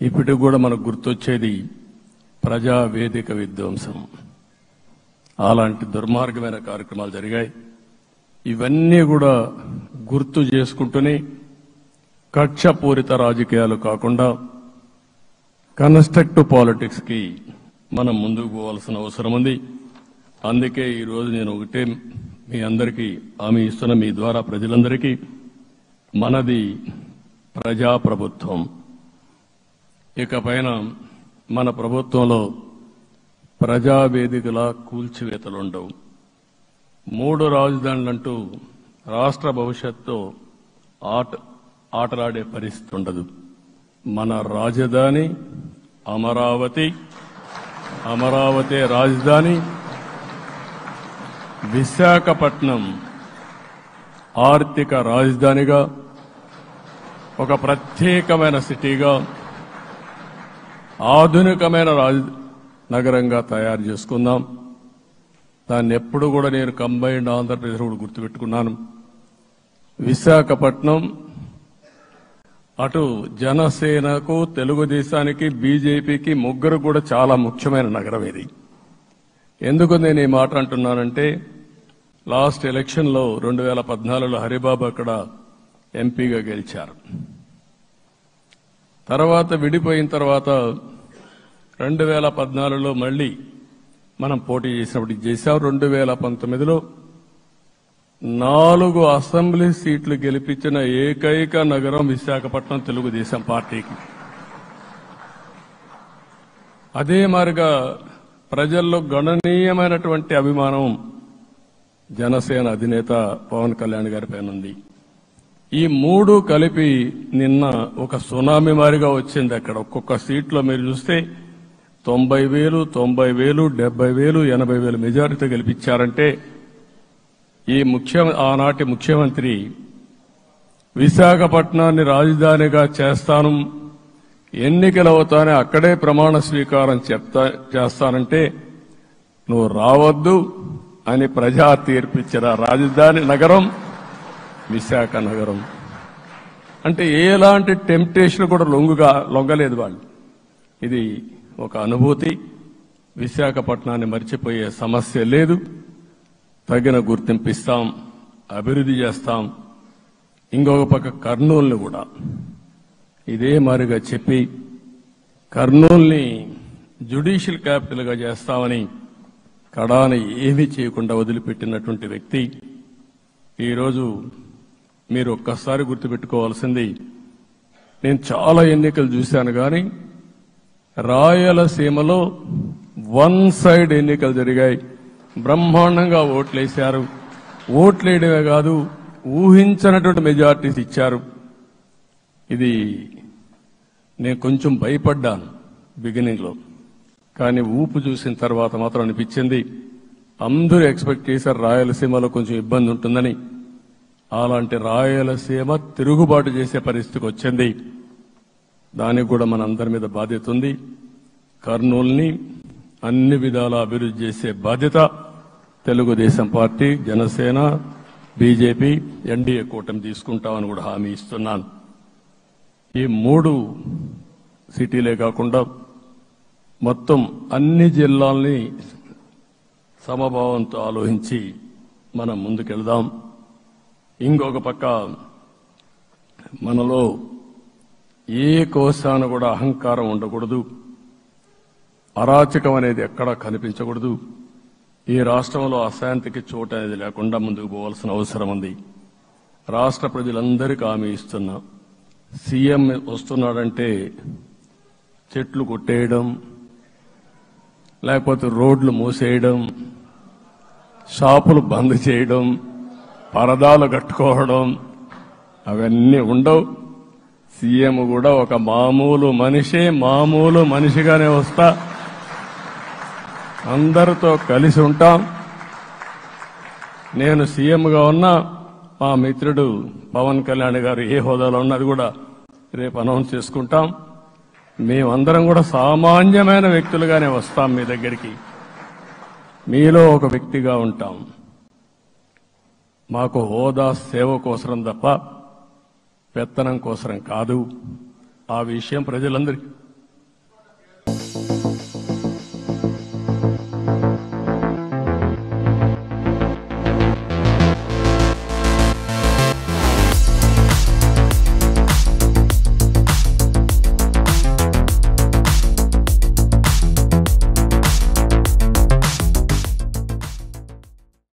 ఇప్పటికి కూడా మనకు గుర్తొచ్చేది ప్రజా వేదిక విధ్వంసం. అలాంటి దుర్మార్గమైన కార్యక్రమాలు జరిగాయి. ఇవన్నీ కూడా గుర్తు చేసుకుంటూనే కక్షపూరిత రాజకీయాలు కాకుండా కన్స్ట్రక్టివ్ పాలిటిక్స్ కి మనం ముందుకు పోవాల్సిన అవసరం ఉంది. అందుకే ఈరోజు నేను ఒకటే మీ అందరికీ హామీ ఇస్తున్న, మీ ద్వారా ప్రజలందరికీ, మనది ప్రజాప్రభుత్వం. ఇకపైన మన ప్రభుత్వంలో ప్రజావేదికల కూల్చివేతలుండవు. 3 రాజధానులంటూ రాష్ట్ర భవిష్యత్తు ఆటలాడే పరిస్థితి ఉండదు. మన రాజధాని అమరావతి, అమరావతి రాజధాని. విశాఖపట్నం ఆర్థిక రాజధానిగా, ఒక ప్రత్యేకమైన సిటీగా, ఆధునికమైన నగరంగా తయారు చేసుకుందాం. దాన్ని ఎప్పుడు కూడా నేను కంబైన్డ్ ఆంధ్రప్రదేశ్ కూడా గుర్తుపెట్టుకున్నాను. విశాఖపట్నం అటు జనసేనకు, తెలుగుదేశానికి, బీజేపీకి ముగ్గురు కూడా చాలా ముఖ్యమైన నగరం ఇది. ఎందుకు నేను ఈ మాట అంటున్నానంటే, లాస్ట్ ఎలక్షన్లో 2014లో హరిబాబు అక్కడ ఎంపీగా గెలిచారు. తర్వాత విడిపోయిన తర్వాత 2014లో మళ్లీ మనం పోటీ చేసినప్పుడు చేశాం. 2019లో 4 అసెంబ్లీ సీట్లు గెలిపించిన ఏకైక నగరం విశాఖపట్నం తెలుగుదేశం పార్టీకి. అదే మాదిరిగా ప్రజల్లో గణనీయమైనటువంటి అభిమానం జనసేన అధినేత పవన్ కళ్యాణ్ గారి పైన ఉంది. ఈ 3 కలిపి నిన్న ఒక సునామీ మారిగా వచ్చింది. అక్కడ ఒక్కొక్క సీట్లో మీరు చూస్తే 90,000, 90,000, 70,000, 80,000 మెజారిటీ గెలిపించారంటే ఆనాటి ముఖ్యమంత్రి విశాఖపట్నాన్ని రాజధానిగా చేస్తాను, ఎన్నికలవుతానే అక్కడే ప్రమాణ స్వీకారం చేస్తానంటే నువ్వు రావద్దు అని ప్రజా తీర్పిచ్చిన రాజధాని నగరం విశాఖ నగరం. అంటే ఎలాంటి టెంప్టేషన్ కూడా లొంగలేదు వాళ్ళు. ఇది ఒక అనుభూతి. విశాఖపట్నాన్ని మర్చిపోయే సమస్య లేదు. తగిన గుర్తింపు ఇస్తాం, అభివృద్ధి చేస్తాం. ఇంకొక పక్క కర్నూలుని కూడా ఇదే మాదిరిగా చెప్పి కర్నూలుని జ్యుడిషియల్ క్యాపిటల్ గా చేస్తామని కడాని ఏమీ చేయకుండా వదిలిపెట్టినటువంటి వ్యక్తి. ఈరోజు మీరు ఒక్కసారి గుర్తుపెట్టుకోవాల్సింది, నేను చాలా ఎన్నికలు చూశాను కానీ రాయలసీమలో 1 సైడ్ ఎన్నికలు జరిగాయి. బ్రహ్మాండంగా ఓట్లేశారు. ఓట్లేయడమే కాదు, ఊహించనటువంటి మెజార్టీస్ ఇచ్చారు. ఇది నేను కొంచెం భయపడ్డాను బిగినింగ్ లో, కానీ ఊపు చూసిన తర్వాత మాత్రం అనిపించింది అందరూ ఎక్స్పెక్ట్ చేశారు రాయలసీమలో కొంచెం ఇబ్బంది ఉంటుందని. అలాంటి రాయలసీమ తిరుగుబాటు చేసే పరిస్థితికి వచ్చింది. దానికి కూడా మనందరి మీద బాధ్యత ఉంది. కర్నూలుని అన్ని విధాలా అభివృద్ధి చేసే బాధ్యత Telugu Desam party, Janasena, BJP, NDA కూటమి తీసుకుంటామని కూడా హామీ ఇస్తున్నాను. ఈ 3 సిటీలే కాకుండా మొత్తం అన్ని జిల్లాల్ని సమభావంతో ఆలోచించి మనం ముందుకెళ్దాం. ఇంకొక పక్క మనలో ఏ కోశాన కూడా అహంకారం ఉండకూడదు, అరాచకం అనేది ఎక్కడా కనిపించకూడదు. ఈ రాష్ట్రంలో అశాంతికి చోటు అనేది లేకుండా ముందుకు పోవాల్సిన అవసరం ఉంది. రాష్ట్ర ప్రజలందరికీ హామీ ఇస్తున్నా, సీఎం వస్తున్నాడంటే చెట్లు కొట్టేయడం, లేకపోతే రోడ్లు మూసేయడం, షాపులు బంద్ చేయడం, పరదాలు కట్టుకోవడం అవన్నీ ఉండవు. సీఎం కూడా ఒక మామూలు మనిషిగానే వస్తా, అందరితో కలిసి ఉంటాం. నేను సీఎంగా ఉన్నా మా మిత్రుడు పవన్ కళ్యాణ్ గారు ఏ హోదాలో ఉన్నది కూడా రేపు అనౌన్స్ చేసుకుంటాం. మేమందరం కూడా సామాన్యమైన వ్యక్తులుగానే వస్తాం మీ దగ్గరికి. మీలో ఒక వ్యక్తిగా ఉంటాం. మాకు హోదా సేవ కోసరం తప్ప పెత్తనం కోసరం కాదు. ఆ విషయం ప్రజలందరికీ